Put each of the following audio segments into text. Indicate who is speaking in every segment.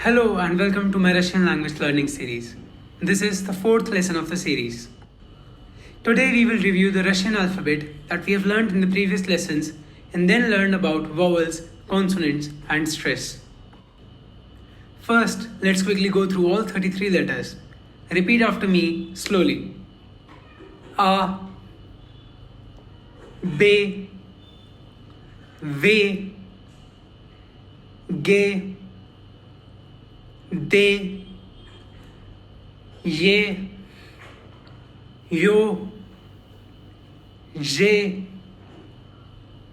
Speaker 1: Hello and welcome to my Russian language learning series. This is the fourth lesson of the series. Today we will review the Russian alphabet that we have learned in the previous lessons and then learn about vowels, consonants and stress. First, let's quickly go through all 33 letters. Repeat after me slowly. A, B, V, G, दे, ये, यो, जे,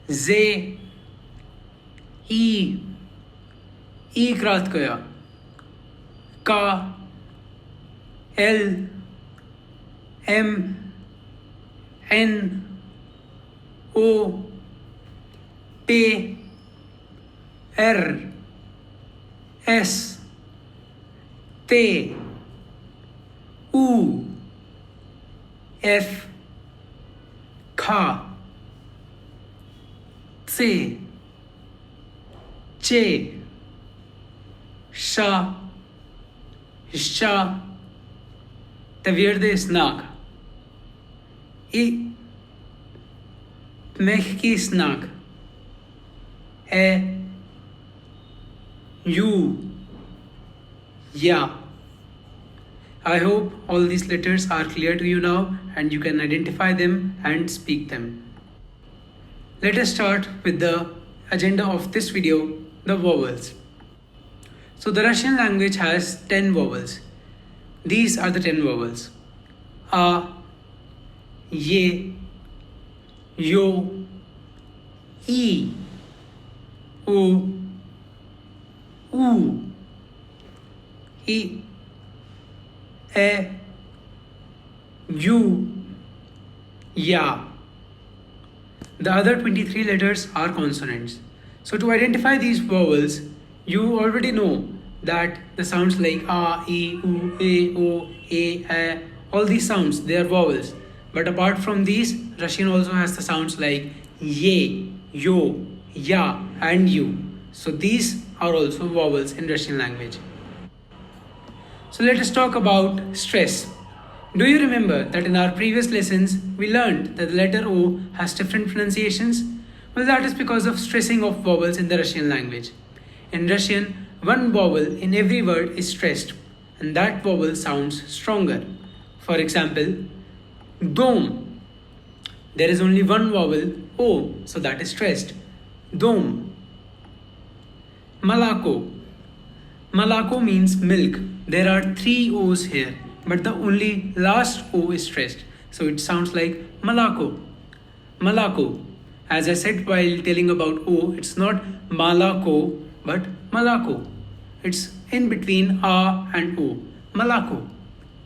Speaker 1: जे, ई краткая, का, L, M, N, ओ, पे, एर, S, T, U, F, K, C, J, Sh, Sh, tvrdi znak, I, mehký znak, E, U, Ya. I hope all these letters are clear to you now and you can identify them and speak them. Let us start with the agenda of this video, the vowels. So the Russian language has 10 vowels. These are the 10 vowels. A, Ye, Yo, I, O, U, I, E, U, Ya. The other 23 letters are consonants. So to identify these vowels, you already know that the sounds like A, I, U, E, O, E, all these sounds, they are vowels. But apart from these, Russian also has the sounds like Ye, Yo, Ya and U. So these are also vowels in Russian language. So let us talk about stress. Do you remember that in our previous lessons, we learned that the letter O has different pronunciations? Well, that is because of stressing of vowels in the Russian language. In Russian, one vowel in every word is stressed, and that vowel sounds stronger. For example, dom. There is only one vowel, O, so that is stressed. Dom. Malako. Malako means milk. There are 3 O's here, but the only last O is stressed. So it sounds like Malako. Malako. As I said while telling about O, it's not Malako, but Malako. It's in between A and O. Malako.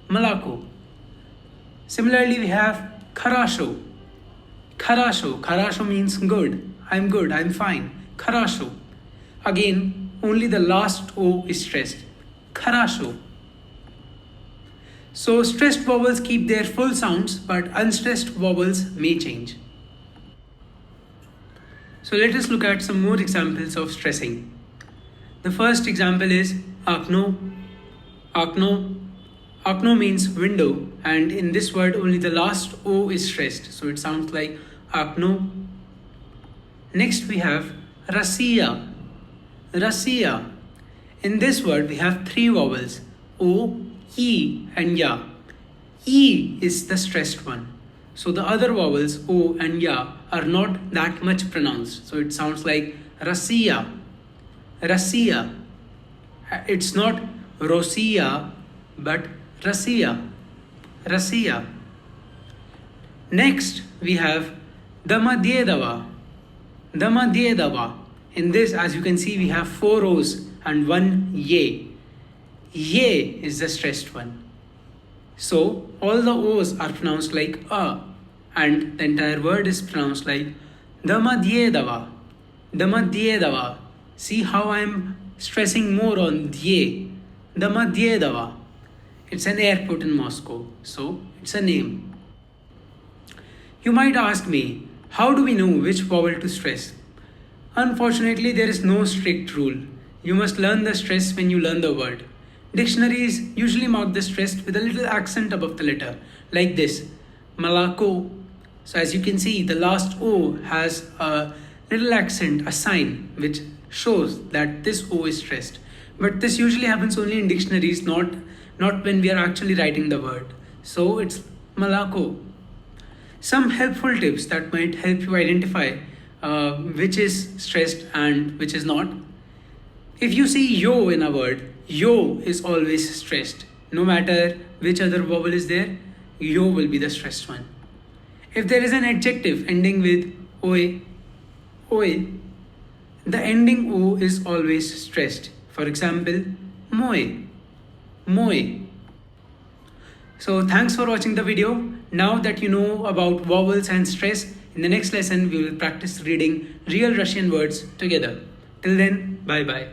Speaker 1: Malako. Similarly, we have Kharasho. Kharasho. Kharasho means good. I'm good. I'm fine. Kharasho. Again, only the last O is stressed. Kharasho. So stressed vowels keep their full sounds, but unstressed vowels may change. So let us look at some more examples of stressing. The first example is akno. Akno. Akno means window, and in this word only the last O is stressed, so it sounds like akno. Next we have Rasiya. Rasiya. In this word, we have 3 vowels, O, E and Ya. E is the stressed one. So the other vowels, O and Ya, are not that much pronounced. So it sounds like Rasiya. Rasiya. It's not Rosiya, but Rasiya. Rasiya. Next, we have Damadyedava. Damadyedava. In this, as you can see, we have 4 O's and 1 Ye. Ye is the stressed one. So all the O's are pronounced like A, and the entire word is pronounced like Damadyedava. Damadyedava. See how I am stressing more on Dye. Damadyedava. It's an airport in Moscow, so it's a name. You might ask me, how do we know which vowel to stress? Unfortunately, there is no strict rule. You must learn the stress when you learn the word. Dictionaries usually mark the stress with a little accent above the letter, like this, malako. So as you can see, the last O has a little accent, a sign, which shows that this O is stressed. But this usually happens only in dictionaries, not when we are actually writing the word. So it's malako. Some helpful tips that might help you identify which is stressed and which is not. If you see yo in a word, yo is always stressed. No matter which other vowel is there, yo will be the stressed one. If there is an adjective ending with oe, oe, the ending o is always stressed. For example, moe, moe. So thanks for watching the video. Now that you know about vowels and stress, in the next lesson we will practice reading real Russian words together. Till then, bye bye.